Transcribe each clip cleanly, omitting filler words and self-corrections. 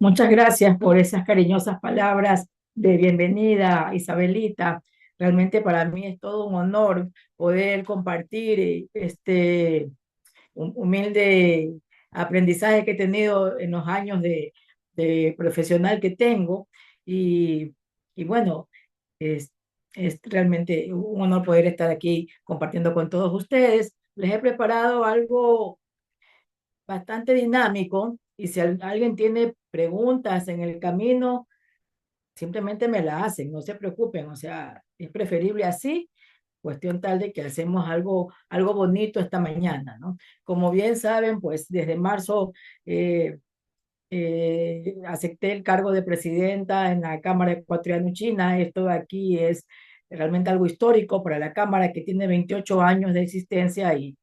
Muchas gracias por esas cariñosas palabras de bienvenida, Isabelita. Realmente para mí es todo un honor poder compartir este humilde aprendizaje que he tenido en los años de profesional que tengo. Y, y bueno, es, es realmente un honor poder estar aquí compartiendo con todos ustedes. Les he preparado algo bastante dinámico y si alguien tiene preguntas en el camino, simplemente me la hacen, no se preocupen, o sea, es preferible así, cuestión tal de que hacemos algo bonito esta mañana, ¿no? Como bien saben, pues desde marzo eh, acepté el cargo de presidenta en la Cámara Ecuatoriano-China. Esto de aquí es realmente algo histórico para la Cámara que tiene 28 años de existencia y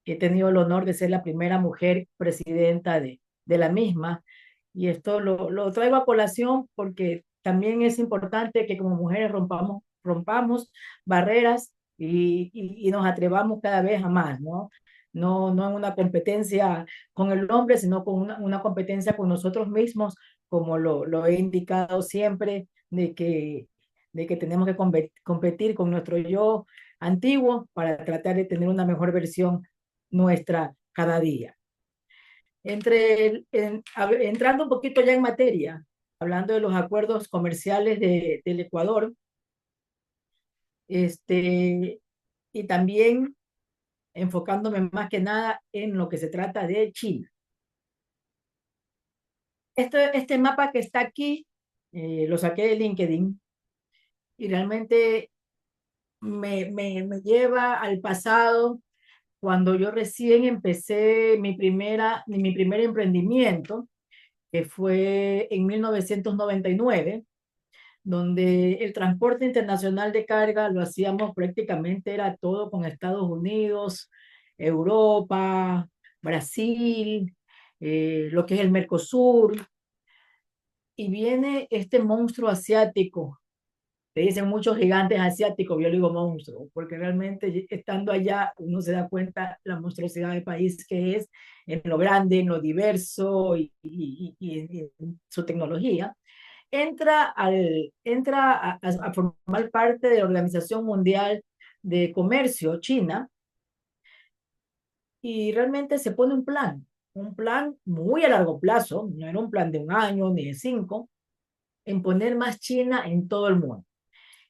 he tenido el honor de ser la primera mujer presidenta de la misma. Y esto lo traigo a colación porque también es importante que como mujeres rompamos barreras y nos atrevamos cada vez a más, ¿no? No en una competencia con el hombre, sino con una competencia con nosotros mismos, como lo he indicado siempre, de que tenemos que competir con nuestro yo antiguo para tratar de tener una mejor versión nuestra cada día. Entrando un poquito ya en materia, hablando de los acuerdos comerciales del Ecuador, y también enfocándome más que nada en lo que se trata de China. Este mapa que está aquí, lo saqué de LinkedIn y realmente me lleva al pasado cuando yo recién empecé mi primer emprendimiento, que fue en 1999, donde el transporte internacional de carga lo hacíamos prácticamente, era todo con Estados Unidos, Europa, Brasil, lo que es el Mercosur, y viene este monstruo asiático. Te dicen muchos gigantes asiáticos, yo digo monstruo, porque realmente estando allá uno se da cuenta la monstruosidad del país que es en lo grande, en lo diverso y en su tecnología. Entra a formar parte de la Organización Mundial de Comercio, China, y realmente se pone un plan muy a largo plazo, no era un plan de un año ni de cinco, en poner más China en todo el mundo.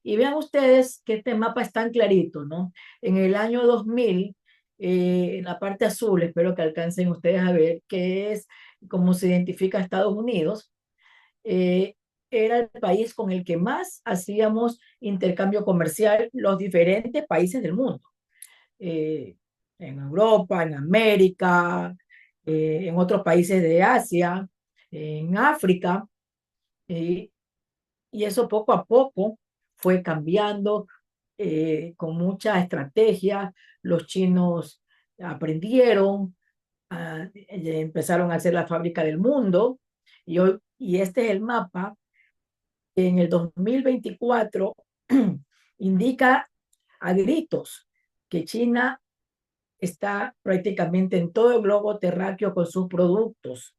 Y vean ustedes que este mapa es tan clarito, ¿no? En el año 2000, en la parte azul, espero que alcancen ustedes a ver, que es como se identifica a Estados Unidos, eh, era el país con el que más hacíamos intercambio comercial los diferentes países del mundo. Eh, en Europa, en América, en otros países de Asia, en África, eh, y eso poco a poco fue cambiando con mucha estrategia. Los chinos aprendieron, empezaron a hacer la fábrica del mundo y este es el mapa en el 2024 indica a gritos que China está prácticamente en todo el globo terráqueo con sus productos,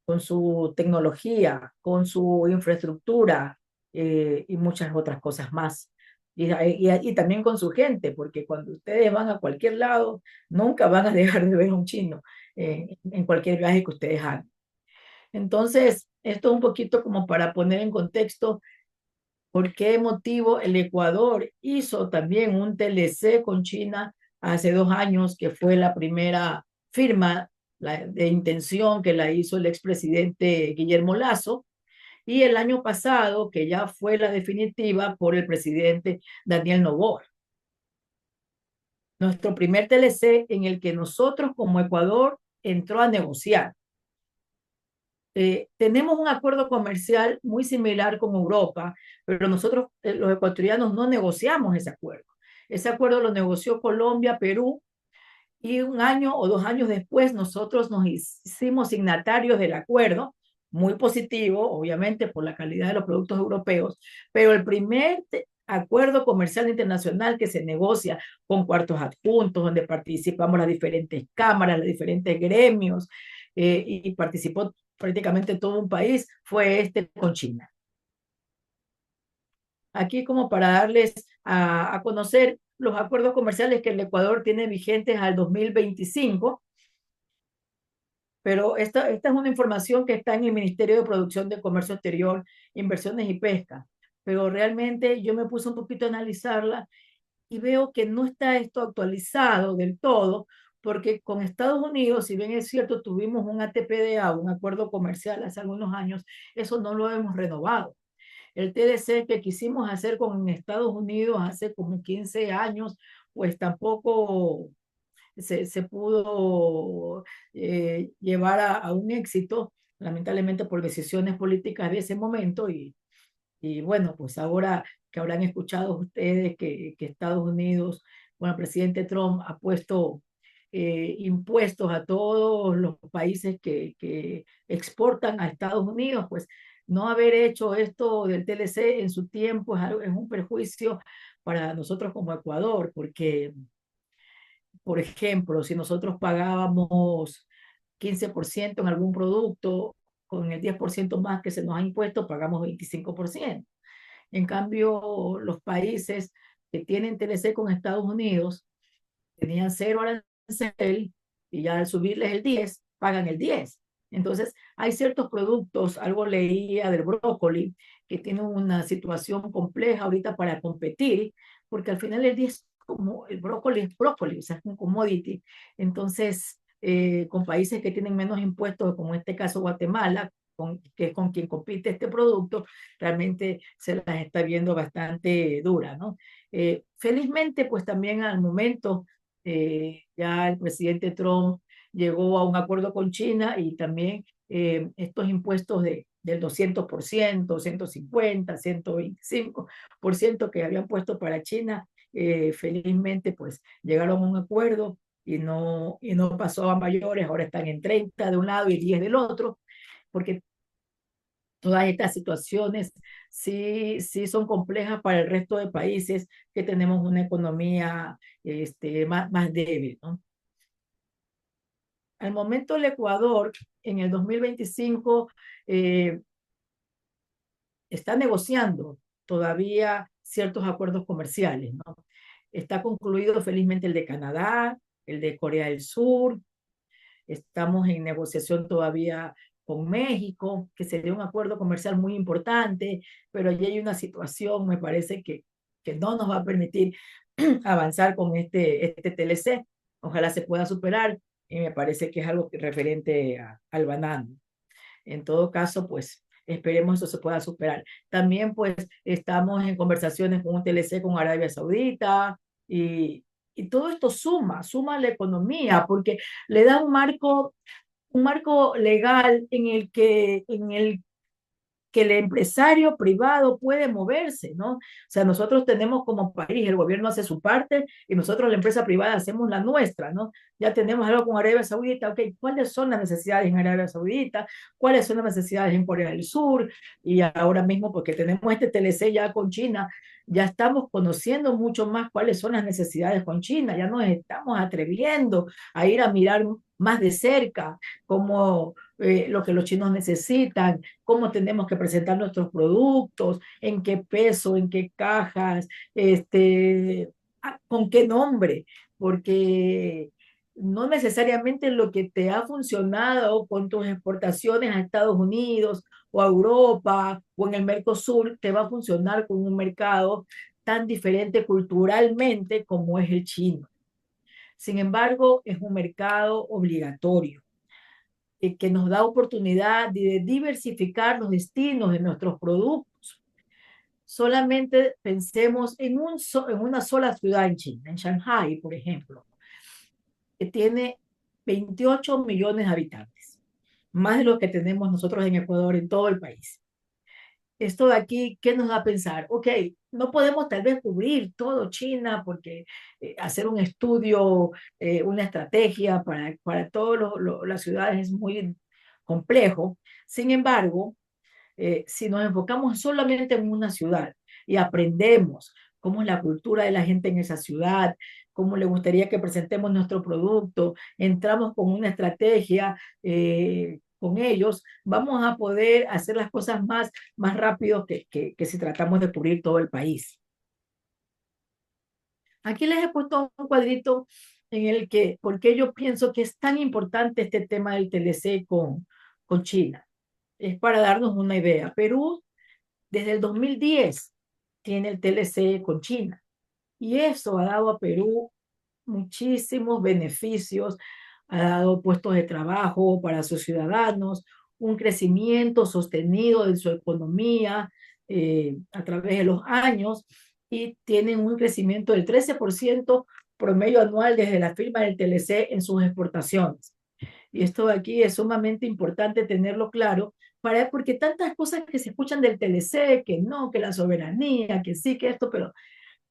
con su tecnología, con su infraestructura y muchas otras cosas más. Y también con su gente, porque cuando ustedes van a cualquier lado, nunca van a dejar de ver a un chino en cualquier viaje que ustedes hagan. Entonces, esto es un poquito como para poner en contexto por qué motivo el Ecuador hizo también un TLC con China hace 2 años, que fue la primera firma de intención que la hizo el expresidente Guillermo Lasso, y el año pasado, que ya fue la definitiva por el presidente Daniel Noboa. Nuestro primer TLC en el que nosotros como Ecuador entró a negociar. Tenemos un acuerdo comercial muy similar con Europa, pero nosotros, los ecuatorianos, no negociamos ese acuerdo. Ese acuerdo lo negoció Colombia, Perú, y 1 año o 2 años después nosotros nos hicimos signatarios del acuerdo, muy positivo, obviamente, por la calidad de los productos europeos, pero el primer acuerdo comercial internacional que se negocia con cuartos adjuntos, donde participamos las diferentes cámaras, los diferentes gremios, y participó prácticamente todo un país, fue este con China. Aquí como para darles a conocer los acuerdos comerciales que el Ecuador tiene vigentes al 2025, pero esta es una información que está en el Ministerio de Producción de Comercio Exterior, Inversiones y Pesca, pero realmente yo me puse un poquito a analizarla y veo que no está esto actualizado del todo, porque con Estados Unidos, si bien es cierto, tuvimos un ATPDA, un acuerdo comercial hace algunos años, eso no lo hemos renovado. El TDC que quisimos hacer con Estados Unidos hace como 15 años, pues tampoco se pudo llevar a un éxito, lamentablemente por decisiones políticas de ese momento. Y bueno, pues ahora que habrán escuchado ustedes que Estados Unidos, bueno, el presidente Trump ha puesto impuestos a todos los países que exportan a Estados Unidos, pues no haber hecho esto del TLC en su tiempo es un perjuicio para nosotros como Ecuador, porque, por ejemplo, si nosotros pagábamos 15% en algún producto, con el 10% más que se nos ha impuesto, pagamos 25%. En cambio, los países que tienen TLC con Estados Unidos tenían cero arancel y ya al subirles el 10, pagan el 10. Entonces, hay ciertos productos, algo leía del brócoli, que tienen una situación compleja ahorita para competir, porque al final el 10, como el brócoli es brócoli, o sea, es un commodity. Entonces, con países que tienen menos impuestos, como en este caso Guatemala, que es con quien compite este producto, realmente se las está viendo bastante dura, ¿no? Felizmente, pues también al momento ya el presidente Trump llegó a un acuerdo con China y también estos impuestos del 200%, 150, 125% que habían puesto para China, felizmente pues llegaron a un acuerdo y no pasó a mayores, ahora están en 30 de un lado y 10 del otro, porque todas estas situaciones sí son complejas para el resto de países que tenemos una economía más débil, ¿no? Al momento el Ecuador en el 2025 eh, está negociando todavía ciertos acuerdos comerciales, ¿no? Está concluido felizmente el de Canadá, el de Corea del Sur, estamos en negociación todavía con México, que sería un acuerdo comercial muy importante, pero allí hay una situación, me parece que no nos va a permitir avanzar con este TLC. Ojalá se pueda superar y me parece que es algo referente al banano. En todo caso, pues esperemos eso se pueda superar. También pues estamos en conversaciones con un TLC con Arabia Saudita y todo esto suma a la economía porque le da un marco legal en el que el empresario privado puede moverse, ¿no? O sea, nosotros tenemos como país, el gobierno hace su parte y nosotros, la empresa privada, hacemos la nuestra, ¿no? Ya tenemos algo con Arabia Saudita, ok, ¿cuáles son las necesidades en Arabia Saudita? ¿Cuáles son las necesidades en Corea del Sur? Y ahora mismo, porque tenemos este TLC ya con China, ya estamos conociendo mucho más cuáles son las necesidades con China, ya nos estamos atreviendo a ir a mirar más de cerca cómo lo que los chinos necesitan, cómo tenemos que presentar nuestros productos, en qué peso, en qué cajas, con qué nombre, porque no necesariamente lo que te ha funcionado con tus exportaciones a Estados Unidos o a Europa o en el Mercosur te va a funcionar con un mercado tan diferente culturalmente como es el chino. Sin embargo, es un mercado obligatorio que nos da oportunidad de diversificar los destinos de nuestros productos. Solamente pensemos en una sola ciudad en China, en Shanghai, por ejemplo, que tiene 28 millones de habitantes, más de lo que tenemos nosotros en Ecuador en todo el país. Esto de aquí, ¿qué nos da a pensar? Ok, no podemos tal vez cubrir todo China porque hacer un estudio, una estrategia para todas las ciudades es muy complejo. Sin embargo, si nos enfocamos solamente en una ciudad y aprendemos cómo es la cultura de la gente en esa ciudad, cómo le gustaría que presentemos nuestro producto, entramos con una estrategia con ellos, vamos a poder hacer las cosas más rápido que si tratamos de cubrir todo el país. Aquí les he puesto un cuadrito en el que, porque yo pienso que es tan importante este tema del TLC con China. Es para darnos una idea. Perú, desde el 2010, tiene el TLC con China. Y eso ha dado a Perú muchísimos beneficios, ha dado puestos de trabajo para sus ciudadanos, un crecimiento sostenido de su economía a través de los años y tienen un crecimiento del 13% promedio anual desde la firma del TLC en sus exportaciones. Y esto de aquí es sumamente importante tenerlo claro, porque tantas cosas que se escuchan del TLC, que no, que la soberanía, que sí, que esto, pero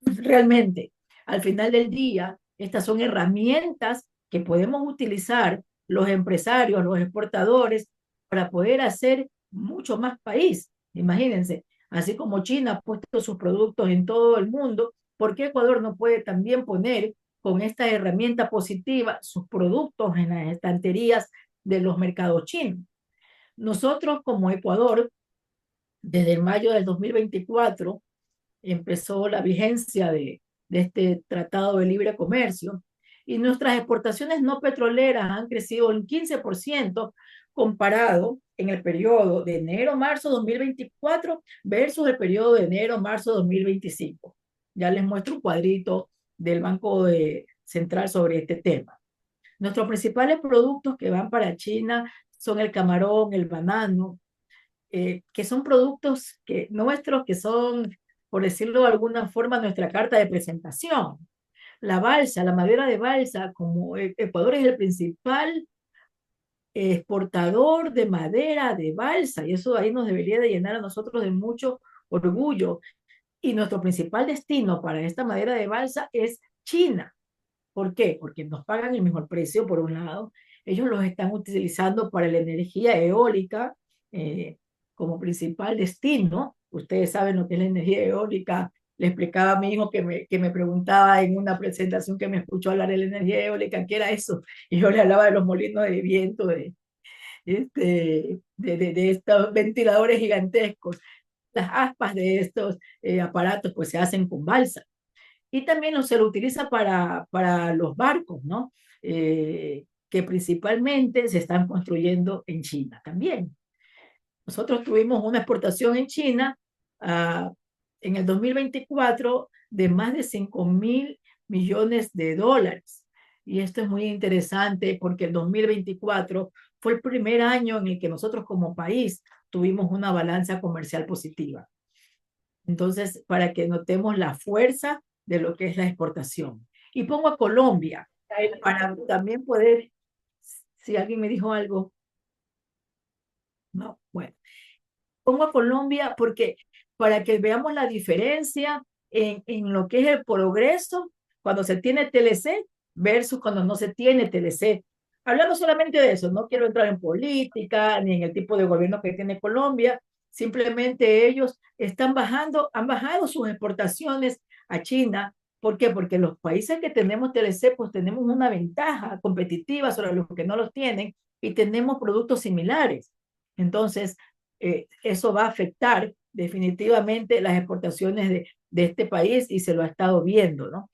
realmente, al final del día, estas son herramientas que podemos utilizar los empresarios, los exportadores, para poder hacer mucho más país. Imagínense, así como China ha puesto sus productos en todo el mundo, ¿por qué Ecuador no puede también poner con esta herramienta positiva sus productos en las estanterías de los mercados chinos? Nosotros como Ecuador, desde mayo del 2024, empezó la vigencia de este Tratado de Libre Comercio y nuestras exportaciones no petroleras han crecido en 15% comparado en el periodo de enero-marzo 2024 versus el periodo de enero-marzo 2025. Ya les muestro un cuadrito del Central sobre este tema. Nuestros principales productos que van para China son el camarón, el banano, que son productos nuestros que son, por decirlo de alguna forma, nuestra carta de presentación. La balsa, la madera de balsa, como Ecuador es el principal exportador de madera de balsa, y eso ahí nos debería de llenar a nosotros de mucho orgullo. Y nuestro principal destino para esta madera de balsa es China. ¿Por qué? Porque nos pagan el mejor precio, por un lado. Ellos los están utilizando para la energía eólica eh, como principal destino. Ustedes saben lo que es la energía eólica. Le explicaba a mi hijo que me preguntaba en una presentación que me escuchó hablar de la energía eólica, ¿qué era eso? Y yo le hablaba de los molinos de viento, de estos ventiladores gigantescos. Las aspas de estos aparatos pues se hacen con balsa y también se lo utiliza para los barcos, ¿no? Que principalmente se están construyendo en China también. Nosotros tuvimos una exportación en China en el 2024 de más de 5.000 millones de dólares. Y esto es muy interesante porque el 2024 fue el primer año en el que nosotros como país tuvimos una balanza comercial positiva. Entonces, para que notemos la fuerza de lo que es la exportación. Y pongo a Colombia para también poder, si alguien me dijo algo, no, bueno, pongo a Colombia porque para que veamos la diferencia en lo que es el progreso cuando se tiene TLC versus cuando no se tiene TLC. Hablando solamente de eso, no quiero entrar en política ni en el tipo de gobierno que tiene Colombia, simplemente ellos han bajado sus exportaciones a China. ¿Por qué? Porque los países que tenemos TLC, pues tenemos una ventaja competitiva sobre los que no los tienen y tenemos productos similares. Entonces, eso va a afectar definitivamente las exportaciones de este país y se lo ha estado viendo, ¿no?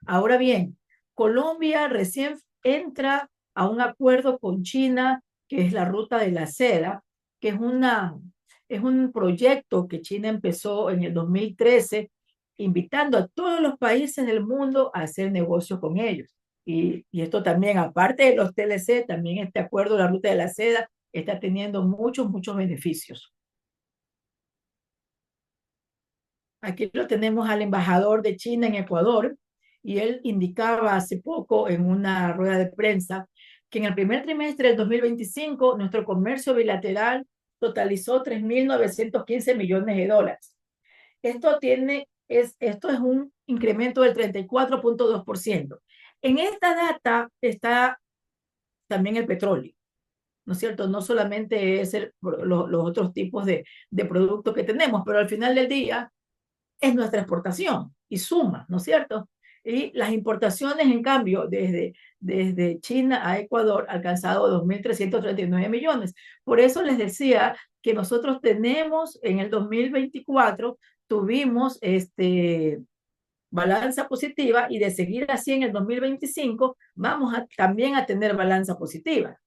Ahora bien, Colombia recién entra a un acuerdo con China, que es la Ruta de la Seda, que es un proyecto que China empezó en el 2013, invitando a todos los países del mundo a hacer negocio con ellos. Y esto también, aparte de los TLC, también este acuerdo de la Ruta de la Seda está teniendo muchos beneficios. Aquí lo tenemos al embajador de China en Ecuador y él indicaba hace poco en una rueda de prensa que en el primer trimestre del 2025 nuestro comercio bilateral totalizó 3.915 millones de dólares. Esto es un incremento del 34.2%. En esta data está también el petróleo, ¿no es cierto? No solamente es los otros tipos de productos que tenemos, pero al final del día es nuestra exportación y suma, ¿no es cierto? Y las importaciones, en cambio, desde China a Ecuador, ha alcanzado 2.339 millones. Por eso les decía que nosotros tenemos en el 2024, tuvimos balanza positiva, y de seguir así en el 2025 vamos también a tener balanza positiva,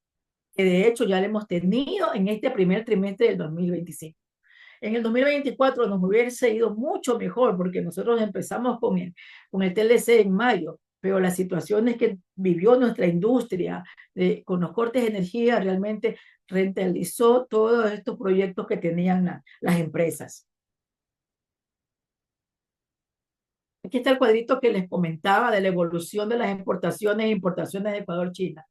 que de hecho ya la hemos tenido en este primer trimestre del 2025. En el 2024 nos hubiese ido mucho mejor porque nosotros empezamos con el TLC en mayo, pero las situaciones que vivió nuestra industria con los cortes de energía realmente rentabilizó todos estos proyectos que tenían las empresas. Aquí está el cuadrito que les comentaba de la evolución de las exportaciones e importaciones de Ecuador-China.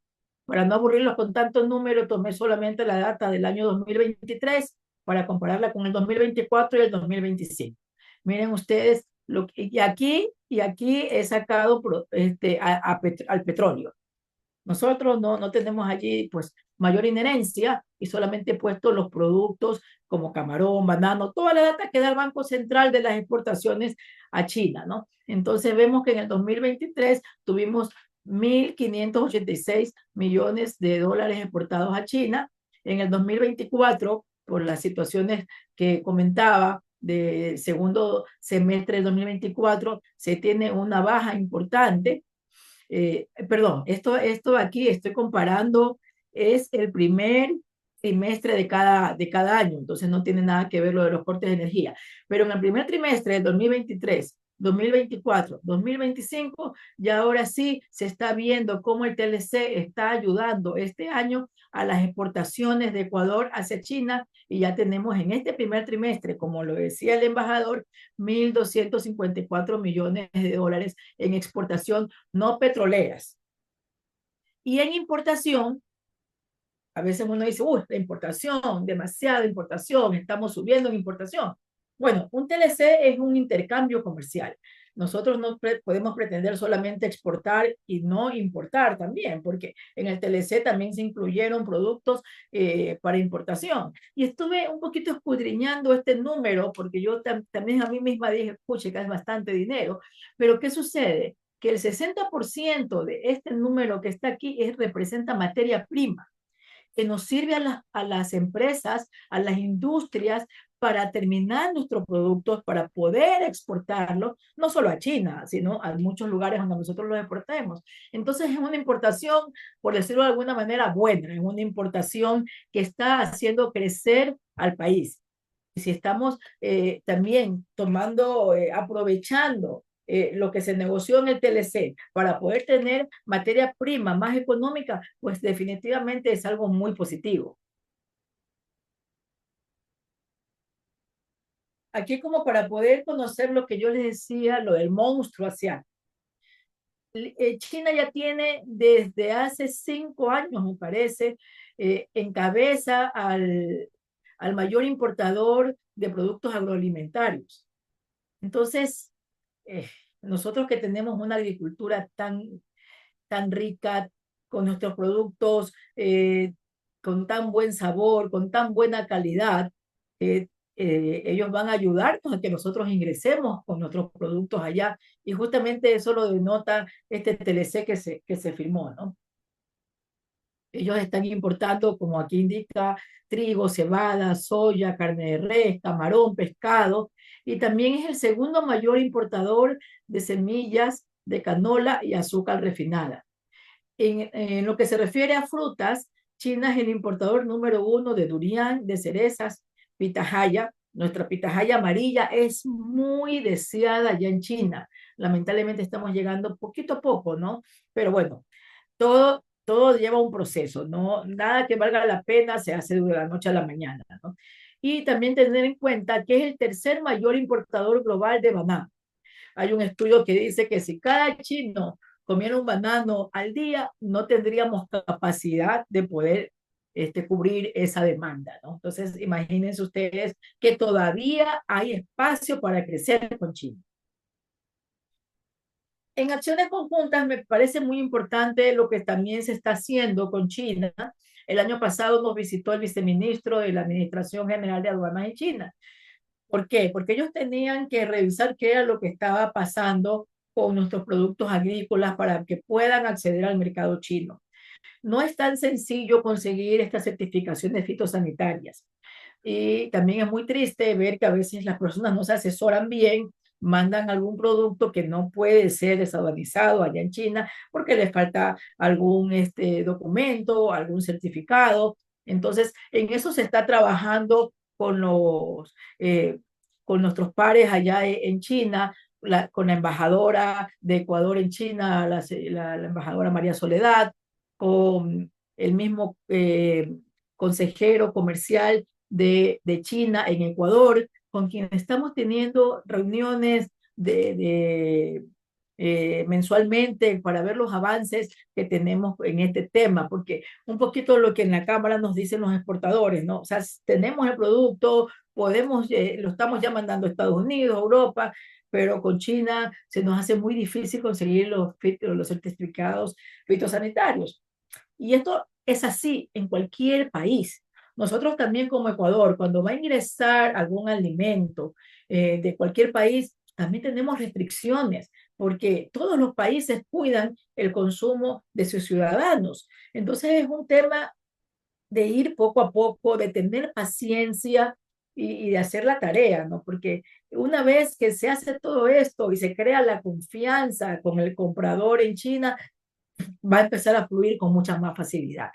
Para no aburrirlos con tantos números, tomé solamente la data del año 2023 para compararla con el 2024 y el 2025. Miren ustedes, y aquí he sacado al petróleo. Nosotros no tenemos allí pues mayor inherencia, y solamente he puesto los productos como camarón, banano, toda la data que da el Banco Central de las exportaciones a China, ¿no? Entonces vemos que en el 2023 tuvimos 1.586 millones de dólares exportados a China. En el 2024, por las situaciones que comentaba del segundo semestre del 2024, se tiene una baja importante. Perdón, esto aquí estoy comparando, es el primer trimestre de cada año, entonces no tiene nada que ver lo de los cortes de energía. Pero en el primer trimestre del 2023, 2024, 2025, ya ahora sí se está viendo cómo el TLC está ayudando este año a las exportaciones de Ecuador hacia China, y ya tenemos en este primer trimestre, como lo decía el embajador, 1.254 millones de dólares en exportación no petroleras. Y en importación, a veces uno dice, uy, la importación, demasiada importación, estamos subiendo en importación. Bueno, un TLC es un intercambio comercial. Nosotros no podemos pretender solamente exportar y no importar también, porque en el TLC también se incluyeron productos para importación. Y estuve un poquito escudriñando este número, porque yo también a mí misma dije, pucha, que es bastante dinero. Pero ¿qué sucede? Que el 60% de este número que está aquí representa materia prima que nos sirve a las empresas, a las industrias, para terminar nuestros productos, para poder exportarlos, no solo a China, sino a muchos lugares donde nosotros los exportemos. Entonces es una importación, por decirlo de alguna manera, buena, es una importación que está haciendo crecer al país. Y si estamos también aprovechando lo que se negoció en el TLC para poder tener materia prima más económica, pues definitivamente es algo muy positivo. Aquí como para poder conocer lo que yo les decía, lo del monstruo asiático. China ya tiene desde hace 5 años, me parece, encabeza al mayor importador de productos agroalimentarios. Entonces, eh, nosotros que tenemos una agricultura tan rica, con nuestros productos con tan buen sabor, con tan buena calidad, eh, ellos van a ayudarnos a que nosotros ingresemos con nuestros productos allá. Y justamente eso lo denota este TLC que se firmó, ¿no? Ellos están importando, como aquí indica, trigo, cebada, soya, carne de res, camarón, pescado, y también es el segundo mayor importador de semillas de canola y azúcar refinada. En lo que se refiere a frutas, China es el importador número 1 de durián, de cerezas, pitahaya. Nuestra pitahaya amarilla es muy deseada ya en China. Lamentablemente estamos llegando poquito a poco, ¿no? Pero bueno, todo lleva un proceso, ¿no? Nada que valga la pena se hace de la noche a la mañana, ¿no? Y también tener en cuenta que es el tercer mayor importador global de banano. Hay un estudio que dice que si cada chino comiera un banano al día, no tendríamos capacidad de poder cubrir esa demanda, ¿no? Entonces, imagínense ustedes que todavía hay espacio para crecer con China. En acciones conjuntas me parece muy importante lo que también se está haciendo con China. El año pasado nos visitó el viceministro de la Administración General de Aduanas en China. ¿Por qué? Porque ellos tenían que revisar qué era lo que estaba pasando con nuestros productos agrícolas para que puedan acceder al mercado chino. No es tan sencillo conseguir estas certificaciones fitosanitarias. Y también es muy triste ver que a veces las personas no se asesoran bien, mandan algún producto que no puede ser desaduanizado allá en China porque les falta algún documento, algún certificado. Entonces, en eso se está trabajando con nuestros pares allá en China, con la embajadora de Ecuador en China, la embajadora María Soledad, con el mismo consejero comercial de China en Ecuador, con quien estamos teniendo reuniones mensualmente para ver los avances que tenemos en este tema, porque un poquito lo que en la Cámara nos dicen los exportadores, ¿no? O sea, tenemos el producto, lo estamos ya mandando a Estados Unidos, a Europa, pero con China se nos hace muy difícil conseguir los certificados fitosanitarios. Y esto es así en cualquier país. Nosotros también como Ecuador, cuando va a ingresar algún alimento de cualquier país, también tenemos restricciones, porque todos los países cuidan el consumo de sus ciudadanos. Entonces es un tema de ir poco a poco, de tener paciencia y de hacer la tarea, ¿no? Porque una vez que se hace todo esto y se crea la confianza con el comprador en China, va a empezar a fluir con mucha más facilidad.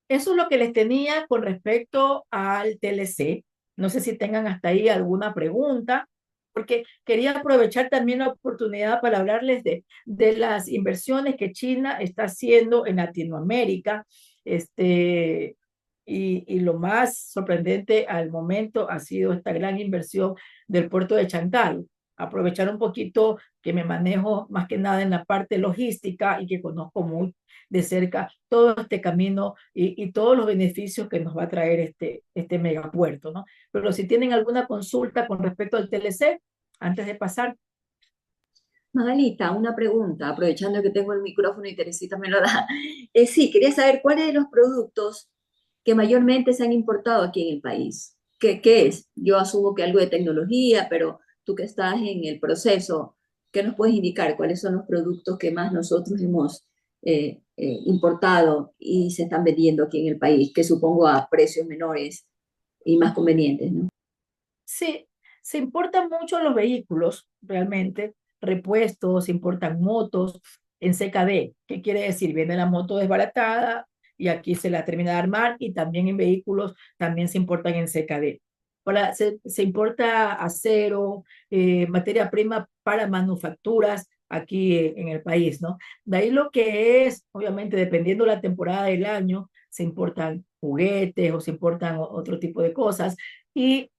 Eso es lo que les tenía con respecto al TLC. No sé si tengan hasta ahí alguna pregunta, porque quería aprovechar también la oportunidad para hablarles de las inversiones que China está haciendo en Latinoamérica. Y lo más sorprendente al momento ha sido esta gran inversión del puerto de Chantal. Aprovechar un poquito que me manejo más que nada en la parte logística y que conozco muy de cerca todo este camino y todos los beneficios que nos va a traer este megapuerto, ¿no? Pero si tienen alguna consulta con respecto al TLC, antes de pasar. Magalita, una pregunta, aprovechando que tengo el micrófono y Teresita me lo da. Sí, quería saber cuáles de los productos que mayormente se han importado aquí en el país. ¿Qué es? Yo asumo que algo de tecnología, pero tú que estás en el proceso, ¿qué nos puedes indicar? ¿Cuáles son los productos que más nosotros hemos importado y se están vendiendo aquí en el país, que supongo a precios menores y más convenientes, ¿no? Sí, se importan mucho los vehículos, realmente, repuestos, se importan motos en CKD. ¿Qué quiere decir? Viene la moto desbaratada y aquí se la termina de armar y también en vehículos también se importan en CKD. Se importa acero, materia prima para manufacturas aquí en el país, ¿no? De ahí lo que es, obviamente, dependiendo la temporada del año, se importan juguetes o se importan otro tipo de cosas. Y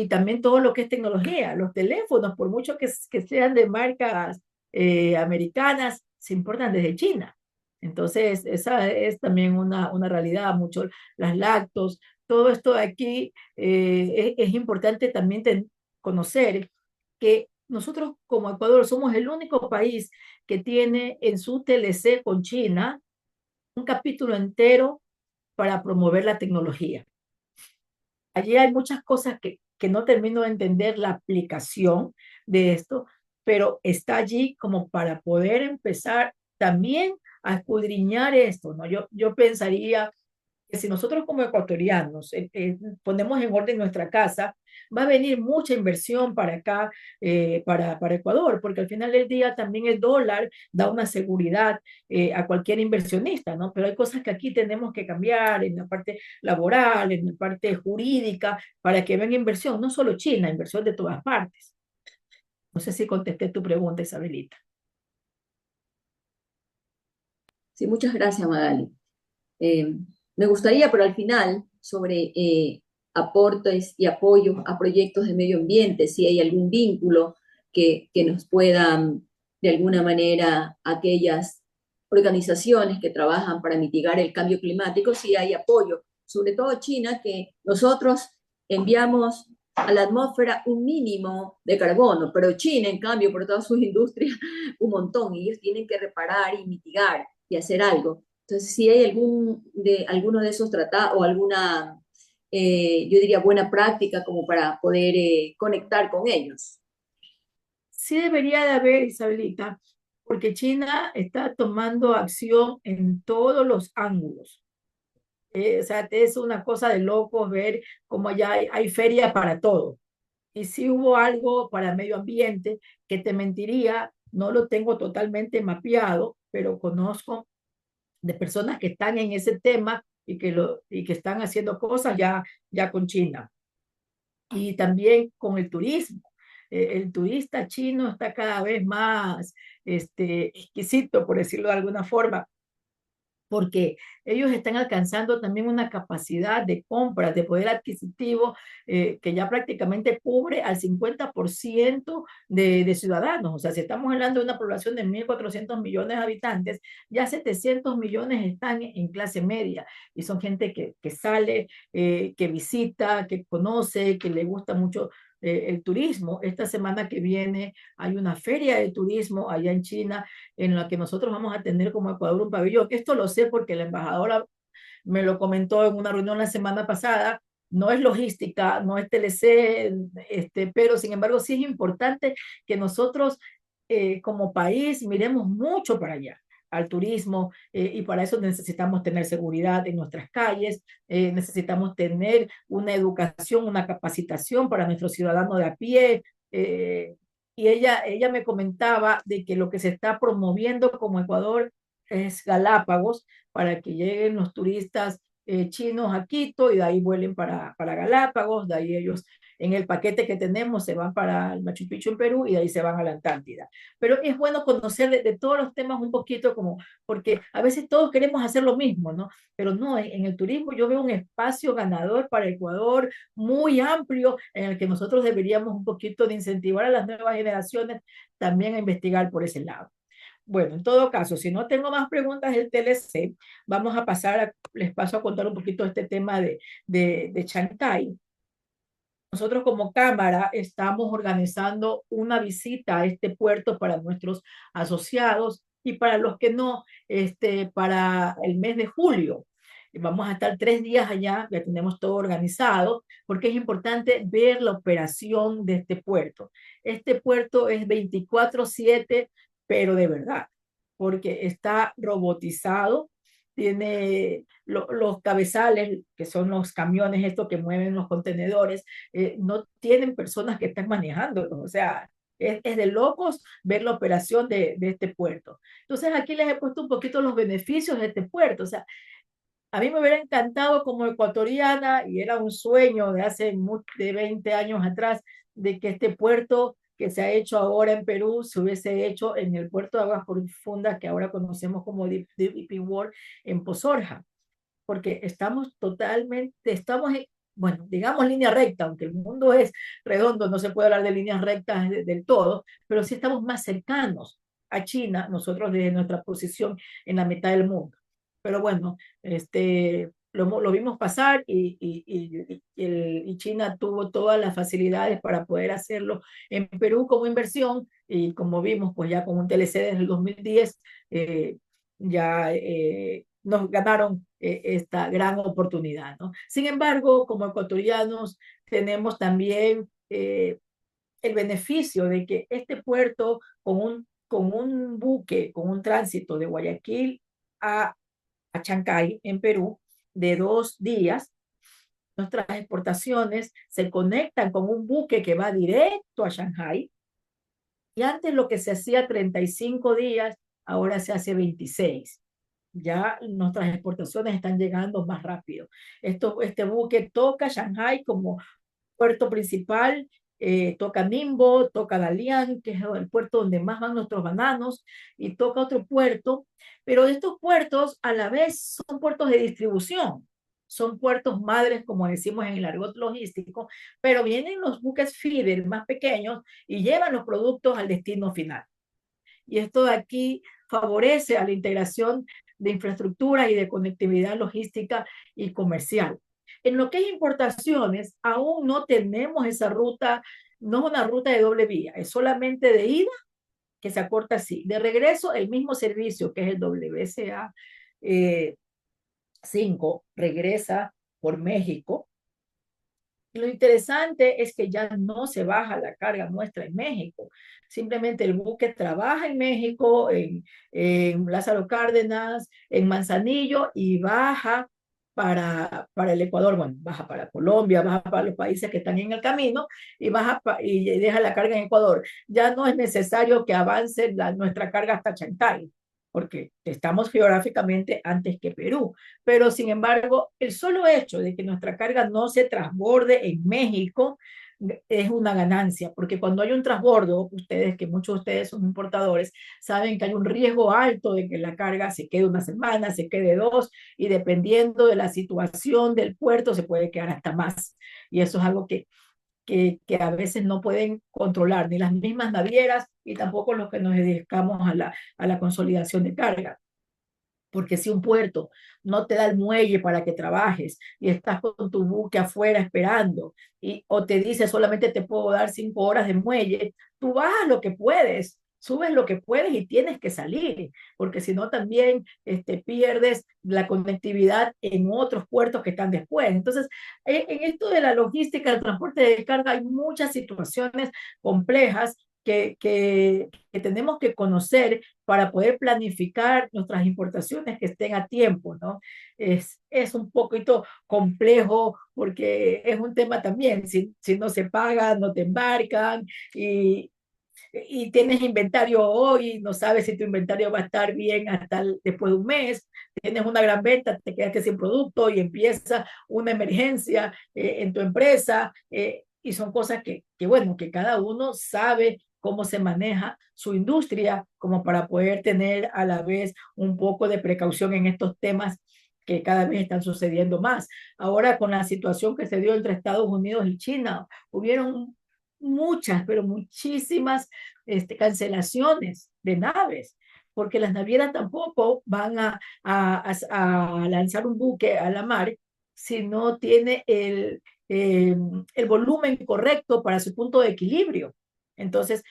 también todo lo que es tecnología, los teléfonos, por mucho que sean de marcas americanas, se importan desde China. Entonces, esa es también una realidad, mucho las lactos, todo esto de aquí es importante también conocer que nosotros como Ecuador somos el único país que tiene en su TLC con China un capítulo entero para promover la tecnología. Allí hay muchas cosas que no termino de entender la aplicación de esto, pero está allí como para poder empezar también a escudriñar esto, ¿no? Yo pensaría que si nosotros como ecuatorianos ponemos en orden nuestra casa, va a venir mucha inversión para acá, para Ecuador, porque al final del día también el dólar da una seguridad a cualquier inversionista, ¿no? Pero hay cosas que aquí tenemos que cambiar en la parte laboral, en la parte jurídica, para que venga inversión, no solo China, inversión de todas partes. No sé si contesté tu pregunta, Isabelita. Sí, muchas gracias, Magali. Eh, Me gustaría, pero al final, sobre aportes y apoyos a proyectos de medio ambiente, si hay algún vínculo que nos puedan, de alguna manera, aquellas organizaciones que trabajan para mitigar el cambio climático, si hay apoyo, sobre todo China, que nosotros enviamos a la atmósfera un mínimo de carbono, pero China, en cambio, por todas sus industrias, un montón, y ellos tienen que reparar y mitigar y hacer algo. Entonces, si hay alguno de esos tratados o alguna yo diría, buena práctica como para poder conectar con ellos. Sí debería de haber, Isabelita, porque China está tomando acción en todos los ángulos. O sea, es una cosa de locos ver cómo allá hay feria para todo. Y si hubo algo para medio ambiente, que te mentiría, no lo tengo totalmente mapeado, pero conozco de personas que están en ese tema y que están haciendo cosas ya con China. Y también con el turismo. El turista chino está cada vez más exquisito, por decirlo de alguna forma, porque ellos están alcanzando también una capacidad de compra, de poder adquisitivo, que ya prácticamente cubre al 50% de ciudadanos. O sea, si estamos hablando de una población de 1.400 millones de habitantes, ya 700 millones están en clase media y son gente que sale, que visita, que conoce, que le gusta mucho el turismo. Esta semana que viene hay una feria de turismo allá en China en la que nosotros vamos a tener como Ecuador un pabellón. Esto lo sé porque la embajadora me lo comentó en una reunión la semana pasada. No es logística, no es TLC, pero sin embargo sí es importante que nosotros como país miremos mucho para allá al turismo, y para eso necesitamos tener seguridad en nuestras calles, necesitamos tener una educación, una capacitación para nuestros ciudadanos de a pie, y ella me comentaba de que lo que se está promoviendo como Ecuador es Galápagos, para que lleguen los turistas chinos a Quito y de ahí vuelen para Galápagos, de ahí ellos en el paquete que tenemos se van para el Machu Picchu en Perú y de ahí se van a la Antártida. Pero es bueno conocer de todos los temas un poquito como, porque a veces todos queremos hacer lo mismo, ¿no? Pero no, en el turismo yo veo un espacio ganador para Ecuador muy amplio en el que nosotros deberíamos un poquito de incentivar a las nuevas generaciones también a investigar por ese lado. Bueno, en todo caso, si no tengo más preguntas del TLC, vamos a pasar, les paso a contar un poquito este tema de Chancay. Nosotros como Cámara estamos organizando una visita a este puerto para nuestros asociados y para los que no, para el mes de julio. Vamos a estar 3 días allá, ya tenemos todo organizado, porque es importante ver la operación de este puerto. Este puerto es 24/7, pero de verdad, porque está robotizado, tiene los cabezales, que son los camiones estos que mueven los contenedores, no tienen personas que estén manejándolos, o sea, es de locos ver la operación de este puerto. Entonces aquí les he puesto un poquito los beneficios de este puerto, o sea, a mí me hubiera encantado como ecuatoriana, y era un sueño de hace de 20 años atrás, de que este puerto que se ha hecho ahora en Perú se hubiese hecho en el puerto de aguas profundas que ahora conocemos como DP World en Pozorja, porque estamos totalmente, bueno, digamos línea recta, aunque el mundo es redondo, no se puede hablar de líneas rectas del todo, pero sí estamos más cercanos a China, nosotros desde nuestra posición en la mitad del mundo. Pero bueno, lo vimos pasar y China tuvo todas las facilidades para poder hacerlo en Perú como inversión, y como vimos, pues ya con un TLC desde el 2010, ya nos ganaron esta gran oportunidad, ¿no? Sin embargo, como ecuatorianos, tenemos también el beneficio de que este puerto, con un buque, con un tránsito de Guayaquil a Chancay, en Perú, de 2 días, nuestras exportaciones se conectan con un buque que va directo a Shanghai, y antes lo que se hacía 35 días, ahora se hace 26. Ya nuestras exportaciones están llegando más rápido. Este buque toca Shanghai como puerto principal, toca Ningbo, toca Dalian, que es el puerto donde más van nuestros bananos, y toca otro puerto, pero estos puertos a la vez son puertos de distribución, son puertos madres, como decimos en el argot logístico, pero vienen los buques feeder más pequeños y llevan los productos al destino final. Y esto de aquí favorece a la integración de infraestructura y de conectividad logística y comercial. En lo que es importaciones, aún no tenemos esa ruta, no es una ruta de doble vía, es solamente de ida, que se acorta así. De regreso, el mismo servicio, que es el WSA 5, regresa por México, Lo interesante es que ya no se baja la carga nuestra en México. Simplemente el buque trabaja en México, en Lázaro Cárdenas, en Manzanillo y baja para el Ecuador, bueno, baja para Colombia, baja para los países que están en el camino y y deja la carga en Ecuador. Ya no es necesario que avance nuestra carga hasta Chancay, porque estamos geográficamente antes que Perú, pero sin embargo, el solo hecho de que nuestra carga no se transborde en México es una ganancia, porque cuando hay un transbordo, ustedes, que muchos de ustedes son importadores, saben que hay un riesgo alto de que la carga se quede una semana, se quede dos, y dependiendo de la situación del puerto, se puede quedar hasta más. Y eso es algo que a veces no pueden controlar, ni las mismas navieras, y tampoco los que nos dedicamos a la consolidación de carga. Porque si un puerto no te da el muelle para que trabajes y estás con tu buque afuera esperando o te dice solamente te puedo dar 5 horas de muelle, tú bajas lo que puedes, subes lo que puedes y tienes que salir, porque si no también pierdes la conectividad en otros puertos que están después. Entonces, en esto de la logística, el transporte de carga, hay muchas situaciones complejas que tenemos que conocer para poder planificar nuestras importaciones que estén a tiempo, ¿no? Es un poquito complejo porque es un tema también, si no se paga, no te embarcan y tienes inventario hoy, no sabes si tu inventario va a estar bien hasta después de un mes, tienes una gran venta, te quedaste sin producto y empieza una emergencia en tu empresa y son cosas bueno, que cada uno sabe cómo se maneja su industria como para poder tener a la vez un poco de precaución en estos temas que cada vez están sucediendo más. Ahora con la situación que se dio entre Estados Unidos y China, hubieron muchas, pero muchísimas cancelaciones de naves, porque las navieras tampoco van a lanzar un buque a la mar si no tiene el volumen correcto para su punto de equilibrio. Entonces,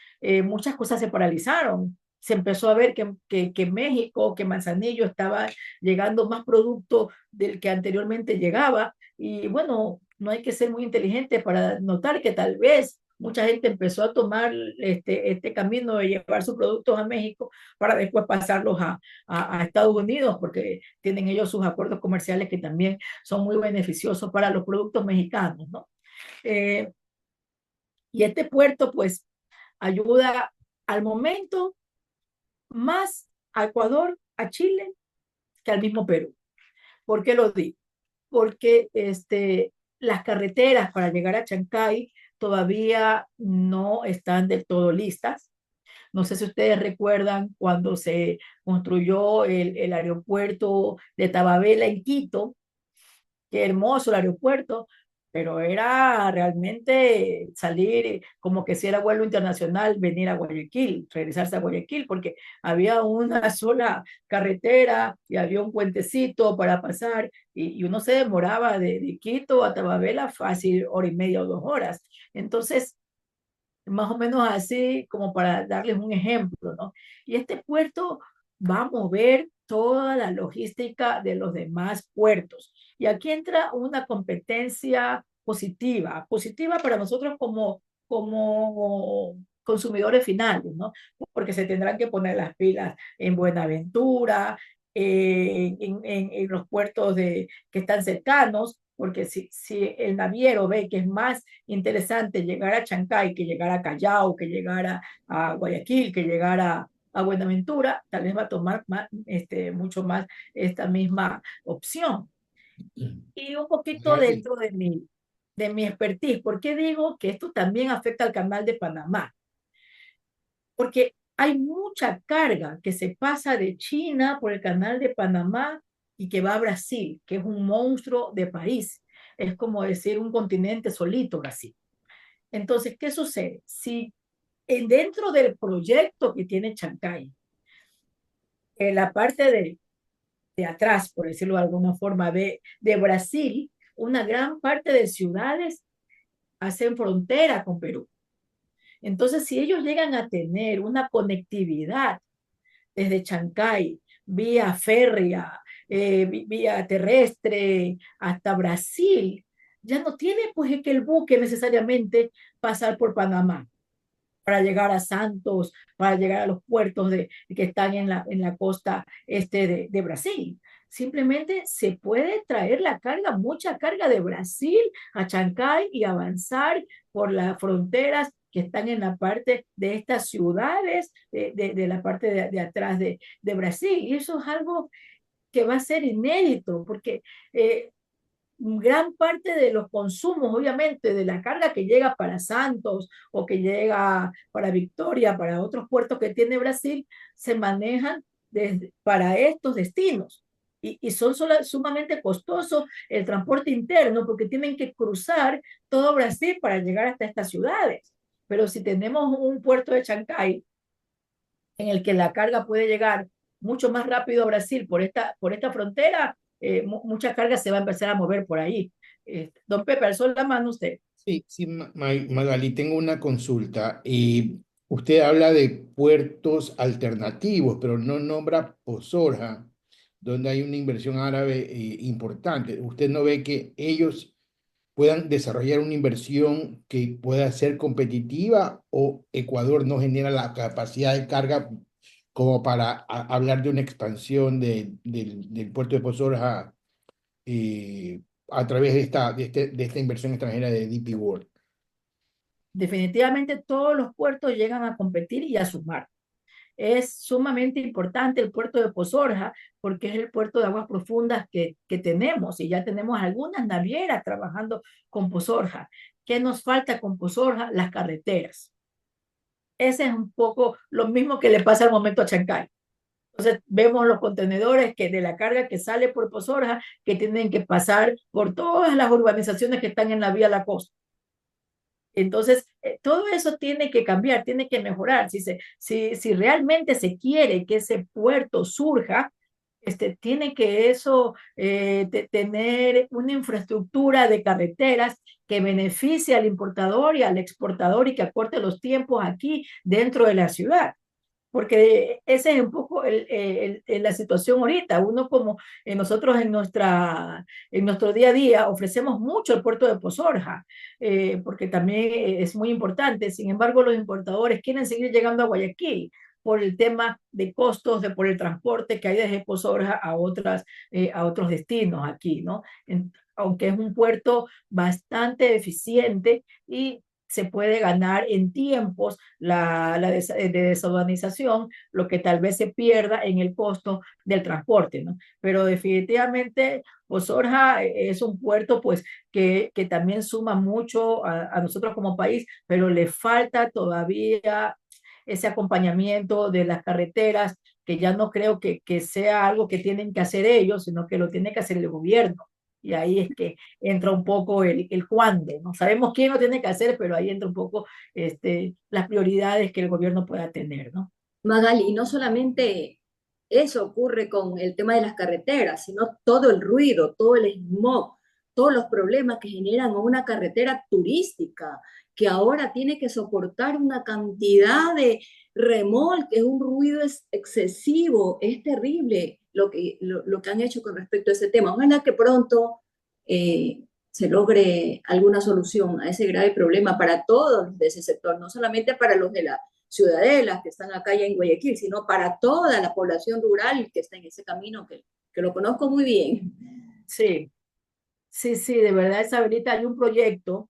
muchas cosas se paralizaron. Se empezó a ver que México, que Manzanillo estaba llegando más producto del que anteriormente llegaba. Y bueno, no hay que ser muy inteligente para notar que tal vez mucha gente empezó a tomar este camino de llevar sus productos a México para después pasarlos a Estados Unidos, porque tienen ellos sus acuerdos comerciales que también son muy beneficiosos para los productos mexicanos, ¿no? Eh, y este puerto, pues, ayuda al momento más a Ecuador, a Chile, que al mismo Perú. ¿Por qué lo digo? Porque las carreteras para llegar a Chancay todavía no están del todo listas. No sé si ustedes recuerdan cuando se construyó el aeropuerto de Tababela en Quito, qué hermoso el aeropuerto, pero era realmente salir como que si era vuelo internacional, venir a Guayaquil, regresarse a Guayaquil, porque había una sola carretera y había un puentecito para pasar y uno se demoraba de Quito a Tababela fácil 1 hora y media o 2 horas. Entonces, más o menos así como para darles un ejemplo, ¿no? Y este puerto va a mover toda la logística de los demás puertos. Y aquí entra una competencia positiva, positiva para nosotros como consumidores finales, ¿no? Porque se tendrán que poner las pilas en Buenaventura, en los puertos que están cercanos, porque si el naviero ve que es más interesante llegar a Chancay que llegar a Callao, que llegar a Guayaquil, que llegar a Buenaventura, tal vez va a tomar más, mucho más esta misma opción. Y un poquito Magali, dentro de mi expertise, ¿por qué digo que esto también afecta al canal de Panamá? Porque hay mucha carga que se pasa de China por el canal de Panamá y que va a Brasil, que es un monstruo de país. Es como decir un continente solito, Brasil. Entonces, ¿qué sucede? Si dentro del proyecto que tiene Chancay, en la parte de atrás, por decirlo de alguna forma, de Brasil, una gran parte de ciudades hacen frontera con Perú. Entonces, si ellos llegan a tener una conectividad desde Chancay, vía férrea, vía terrestre, hasta Brasil, ya no tiene pues es que el buque necesariamente pasar por Panamá para llegar a Santos, para llegar a los puertos que están en la costa este de Brasil. Simplemente se puede traer la carga, mucha carga de Brasil a Chancay y avanzar por las fronteras que están en la parte de estas ciudades, de la parte de atrás de Brasil. Y eso es algo que va a ser inédito, porque gran parte de los consumos, obviamente, de la carga que llega para Santos o que llega para Victoria, para otros puertos que tiene Brasil, se manejan para estos destinos. Y son sumamente costosos el transporte interno porque tienen que cruzar todo Brasil para llegar hasta estas ciudades. Pero si tenemos un puerto de Chancay en el que la carga puede llegar mucho más rápido a Brasil por esta frontera, mucha carga se va a empezar a mover por ahí. Don Pepe, alzó la mano usted. Sí, sí, Magali, tengo una consulta. Usted habla de puertos alternativos, pero no nombra Posorja, donde hay una inversión árabe importante. ¿Usted no ve que ellos puedan desarrollar una inversión que pueda ser competitiva o Ecuador no genera la capacidad de carga como para hablar de una expansión del puerto de Posorja a través de esta inversión extranjera de DP World? Definitivamente todos los puertos llegan a competir y a sumar. Es sumamente importante el puerto de Posorja porque es el puerto de aguas profundas que tenemos y ya tenemos algunas navieras trabajando con Posorja. ¿Qué nos falta con Posorja? Las carreteras. Ese es un poco lo mismo que le pasa al momento a Chancay. Entonces vemos los contenedores que de la carga que sale por Posorja que tienen que pasar por todas las urbanizaciones que están en la vía a la costa. Entonces, todo eso tiene que cambiar, tiene que mejorar. Si realmente se quiere que ese puerto surja, tiene que eso tener una infraestructura de carreteras que beneficie al importador y al exportador y que acorte los tiempos aquí dentro de la ciudad porque ese es un poco la situación ahorita. Uno como nosotros en nuestro día a día ofrecemos mucho el puerto de Posorja, porque también es muy importante. Sin embargo, los importadores quieren seguir llegando a Guayaquil por el tema de costos, por el transporte que hay desde Posorja a otros destinos aquí, ¿no? Aunque es un puerto bastante eficiente y se puede ganar en tiempos de desurbanización, lo que tal vez se pierda en el costo del transporte, ¿no? Pero definitivamente, pues Orja es un puerto pues que también suma mucho a nosotros como país, pero le falta todavía ese acompañamiento de las carreteras, que ya no creo que sea algo que tienen que hacer ellos, sino que lo tiene que hacer el gobierno. Y ahí es que entra un poco el cuándo, ¿no? Sabemos quién lo tiene que hacer, pero ahí entra un poco las prioridades que el gobierno pueda tener, ¿no? Magali, y no solamente eso ocurre con el tema de las carreteras, sino todo el ruido, todo el smog, todos los problemas que generan una carretera turística, que ahora tiene que soportar una cantidad de remolques, un ruido excesivo, es terrible lo que han hecho con respecto a ese tema. Ojalá que pronto se logre alguna solución a ese grave problema para todos de ese sector, no solamente para los de la ciudadelas que están acá ya en Guayaquil, sino para toda la población rural que está en ese camino, que lo conozco muy bien. Sí, sí, de verdad, Isabelita, hay un proyecto,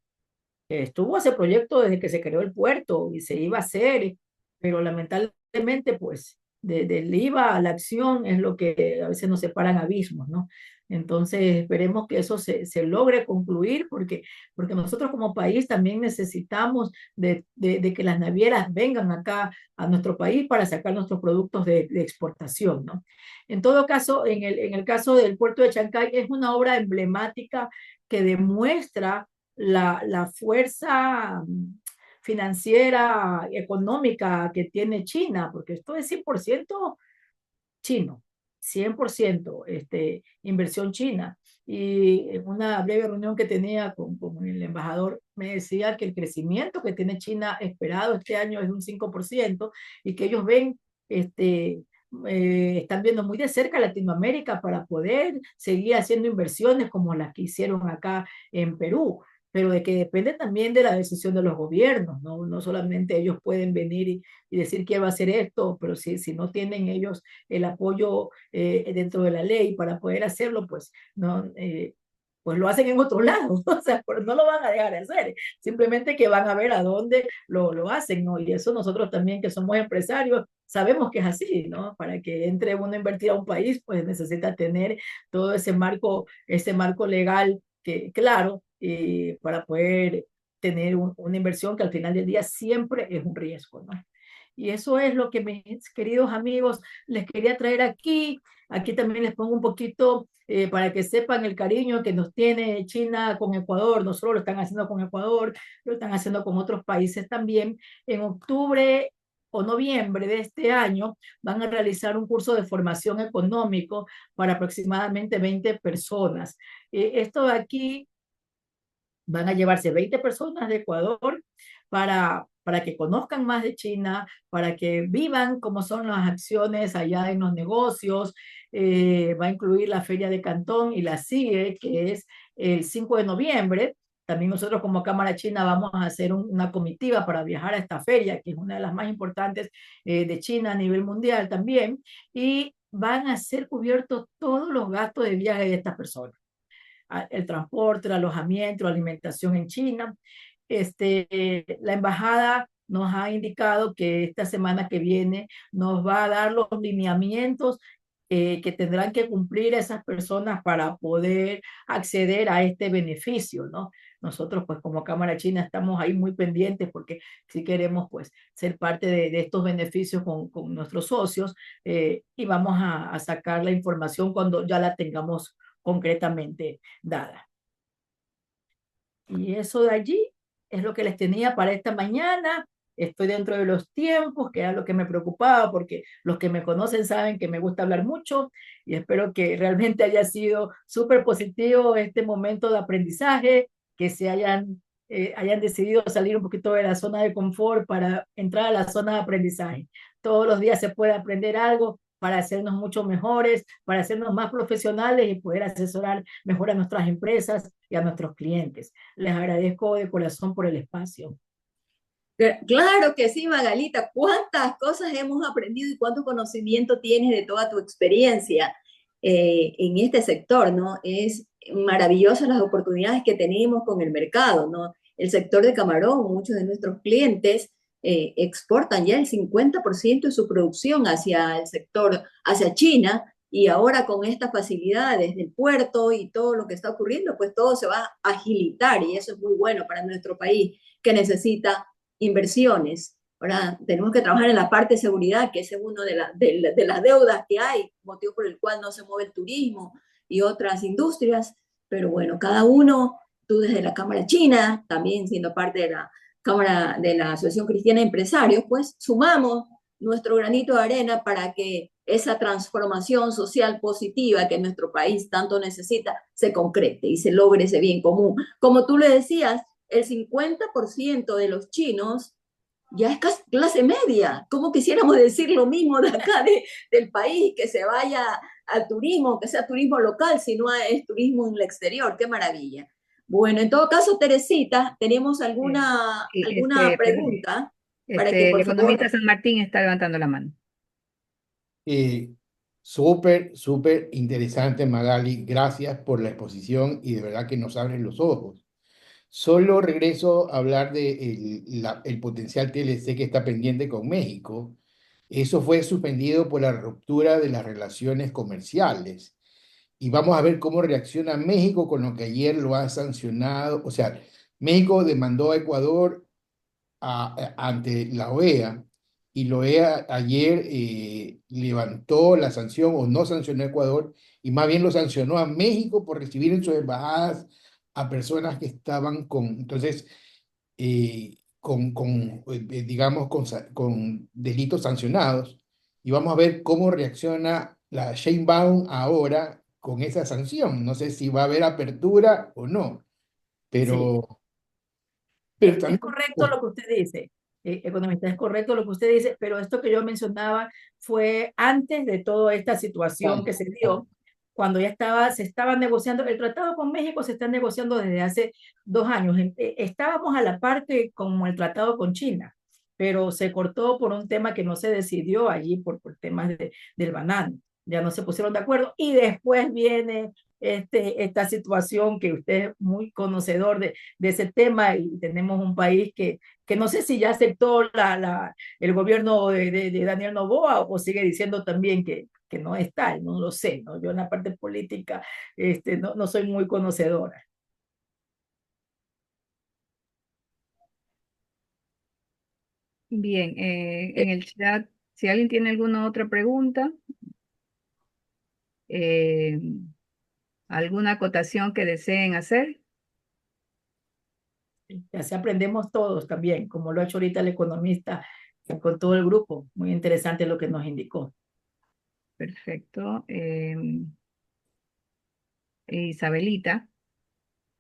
estuvo ese proyecto desde que se creó el puerto y se iba a hacer, pero lamentablemente, pues, del IVA a la acción es lo que a veces nos separan abismos, ¿no? Entonces, esperemos que eso se logre concluir porque nosotros como país también necesitamos de que las navieras vengan acá a nuestro país para sacar nuestros productos de exportación, ¿no? En todo caso, en el caso del puerto de Chancay, es una obra emblemática que demuestra la fuerza financiera, económica que tiene China, porque esto es 100% chino, 100% inversión china. Y en una breve reunión que tenía con el embajador, me decía que el crecimiento que tiene China esperado este año es un 5% y que ellos ven este, están viendo muy de cerca Latinoamérica para poder seguir haciendo inversiones como las que hicieron acá en Perú, pero de que depende también de la decisión de los gobiernos, no, no solamente ellos pueden venir y decir quiero hacer esto, pero si no tienen ellos el apoyo dentro de la ley para poder hacerlo, pues no, pues lo hacen en otro lado, o sea, pero no lo van a dejar de hacer, simplemente que van a ver a dónde lo hacen, ¿no? Y eso nosotros también que somos empresarios sabemos que es así, ¿no? Para que entre uno a invertir a un país, pues necesita tener todo ese marco legal que, claro, para poder tener una inversión que al final del día siempre es un riesgo, ¿no? Y eso es lo que mis queridos amigos les quería traer aquí. Aquí también les pongo un poquito para que sepan el cariño que nos tiene China con Ecuador. No solo lo están haciendo con Ecuador, lo están haciendo con otros países también. En octubre o noviembre de este año van a realizar un curso de formación económico para aproximadamente 20 personas. Esto de aquí van a llevarse 20 personas de Ecuador para que conozcan más de China, para que vivan cómo son las acciones allá en los negocios. Va a incluir la Feria de Cantón y la CIE, que es el 5 de noviembre. También nosotros como Cámara China vamos a hacer una comitiva para viajar a esta feria, que es una de las más importantes de China a nivel mundial también, y van a ser cubiertos todos los gastos de viaje de estas personas, el transporte, el alojamiento, la alimentación en China. La embajada nos ha indicado que esta semana que viene nos va a dar los lineamientos que tendrán que cumplir esas personas para poder acceder a este beneficio, ¿no? Nosotros, pues como Cámara China, estamos ahí muy pendientes porque si queremos, pues, ser parte de estos beneficios con nuestros socios y vamos a sacar la información cuando ya la tengamos concretamente dada. Y eso de allí es lo que les tenía para esta mañana. Estoy dentro de los tiempos, que era lo que me preocupaba, porque los que me conocen saben que me gusta hablar mucho y espero que realmente haya sido súper positivo este momento de aprendizaje, que se hayan decidido salir un poquito de la zona de confort para entrar a la zona de aprendizaje. Todos los días se puede aprender algo para hacernos mucho mejores, para hacernos más profesionales y poder asesorar mejor a nuestras empresas y a nuestros clientes. Les agradezco de corazón por el espacio. Claro que sí, Magalita. ¿Cuántas cosas hemos aprendido y cuánto conocimiento tienes de toda tu experiencia en este sector, ¿no? Es maravilloso las oportunidades que tenemos con el mercado, ¿no? El sector de camarón, muchos de nuestros clientes exportan ya el 50% de su producción hacia el sector, hacia China, y ahora con estas facilidades del puerto y todo lo que está ocurriendo, pues todo se va a agilitar y eso es muy bueno para nuestro país que necesita inversiones. Ahora tenemos que trabajar en la parte de seguridad, que ese es uno de las deudas que hay, motivo por el cual no se mueve el turismo y otras industrias. Pero bueno, cada uno, tú desde la Cámara China, también siendo parte de la Cámara de la Asociación Cristiana de Empresarios, pues sumamos nuestro granito de arena para que esa transformación social positiva que nuestro país tanto necesita se concrete y se logre ese bien común. Como tú le decías, el 50% de los chinos ya es clase media. ¿Cómo quisiéramos decir lo mismo de acá del país, que se vaya al turismo, que sea turismo local, si no es turismo en el exterior? ¡Qué maravilla! Bueno, en todo caso, Teresita, ¿tenemos alguna Perdón, pregunta para que el por favor... economista San Martín está levantando la mano. Eh, súper interesante, Magali. Gracias por la exposición y de verdad que nos abren los ojos. Solo regreso a hablar de el potencial TLC que está pendiente con México. Eso fue suspendido por la ruptura de las relaciones comerciales. Y vamos a ver cómo reacciona México con lo que ayer lo ha sancionado. O sea, México demandó a Ecuador ante la OEA y la OEA ayer levantó la sanción o no sancionó a Ecuador y más bien lo sancionó a México por recibir en sus embajadas a personas que estaban entonces, digamos, con delitos sancionados. Y vamos a ver cómo reacciona la Sheinbaum ahora con esa sanción. No sé si va a haber apertura o no, Sí, pero, pero es también... correcto lo que usted dice. economista, es correcto lo que usted dice, pero esto que yo mencionaba fue antes de toda esta situación que se dio, cuando ya se estaba negociando, el tratado con México se está negociando desde hace 2 años. Estábamos a la par que como el tratado con China, pero se cortó por un tema que no se decidió allí por temas del banano. Ya no se pusieron de acuerdo y después viene esta situación que usted es muy conocedor de ese tema y tenemos un país que no sé si ya aceptó el gobierno de Daniel Noboa o sigue diciendo también que no es tal, no lo sé, ¿no? Yo en la parte política no soy muy conocedora. Bien, en el chat, si alguien tiene alguna otra pregunta, eh, alguna acotación que deseen hacer. Así aprendemos todos también, como lo ha hecho ahorita el economista con todo el grupo. Muy interesante lo que nos indicó. Perfecto. Isabelita.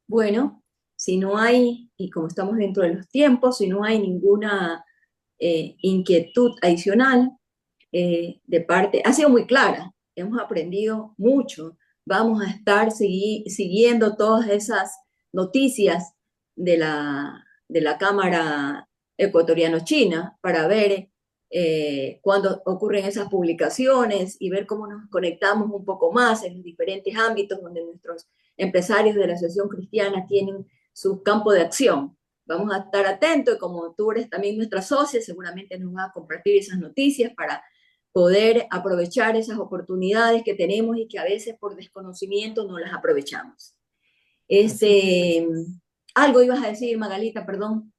Bueno, si no hay, y como estamos dentro de los tiempos, si no hay ninguna inquietud adicional de parte, ha sido muy clara, hemos aprendido mucho, vamos a estar siguiendo todas esas noticias de la Cámara Ecuatoriano-China para ver cuándo ocurren esas publicaciones y ver cómo nos conectamos un poco más en los diferentes ámbitos donde nuestros empresarios de la Asociación Cristiana tienen su campo de acción. Vamos a estar atentos y como tú eres también nuestra socia, seguramente nos vas a compartir esas noticias para poder aprovechar esas oportunidades que tenemos y que a veces por desconocimiento no las aprovechamos. Algo ibas a decir, Magalita, perdón.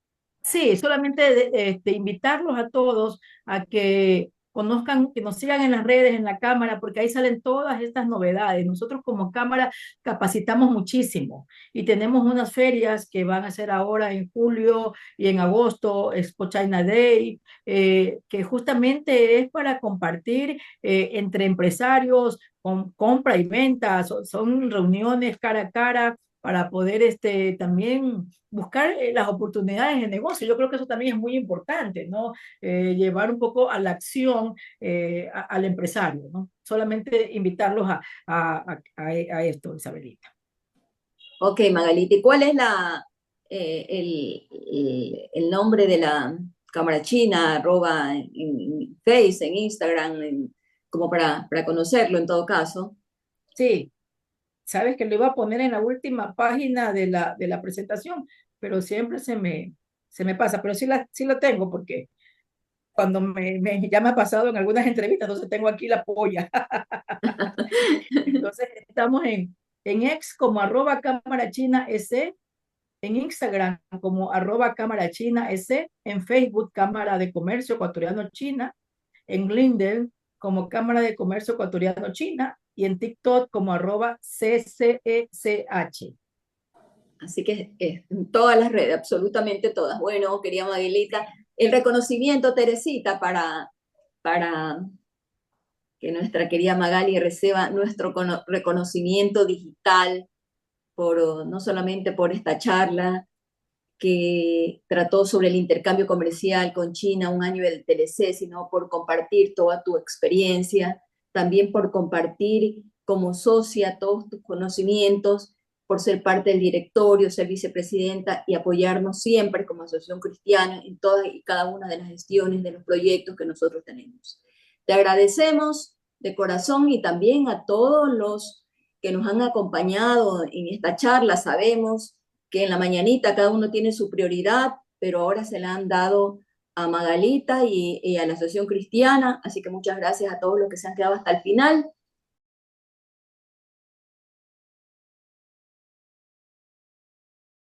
Sí, solamente invitarlos a todos a que conozcan, que nos sigan en las redes, en la cámara, porque ahí salen todas estas novedades. Nosotros como cámara capacitamos muchísimo y tenemos unas ferias que van a ser ahora en julio y en agosto, Expo China Day, que justamente es para compartir entre empresarios con compra y venta, son reuniones cara a cara para poder también buscar las oportunidades de negocio. Yo creo que eso también es muy importante, ¿no? Llevar un poco a la acción al empresario, ¿no? Solamente invitarlos a esto, Isabelita. Ok, Magalita, ¿y cuál es el nombre de la Cámara China, arroba en Face, en Instagram, como para conocerlo en todo caso? Sí, sabes que lo iba a poner en la última página de la presentación, pero siempre se me pasa, pero sí lo tengo porque cuando ya me ha pasado en algunas entrevistas, entonces tengo aquí la polla. Entonces estamos en X como @cámara china S, en Instagram como @cámara china S, en Facebook Cámara de Comercio Ecuatoriano China, en LinkedIn como Cámara de Comercio Ecuatoriano China y en TikTok como @CCECH. Así que en todas las redes, absolutamente todas. Bueno, querida Magalita, el reconocimiento, Teresita, para que nuestra querida Magali reciba nuestro reconocimiento digital no solamente por esta charla que trató sobre el intercambio comercial con China, un año del TLC, sino por compartir toda tu experiencia, también por compartir como socia todos tus conocimientos, por ser parte del directorio, ser vicepresidenta y apoyarnos siempre como Asociación Cristiana en todas y cada una de las gestiones de los proyectos que nosotros tenemos. Te agradecemos de corazón y también a todos los que nos han acompañado en esta charla. Sabemos que en la mañanita cada uno tiene su prioridad, pero ahora se la han dado a Magalita y a la Asociación Cristiana, así que muchas gracias a todos los que se han quedado hasta el final.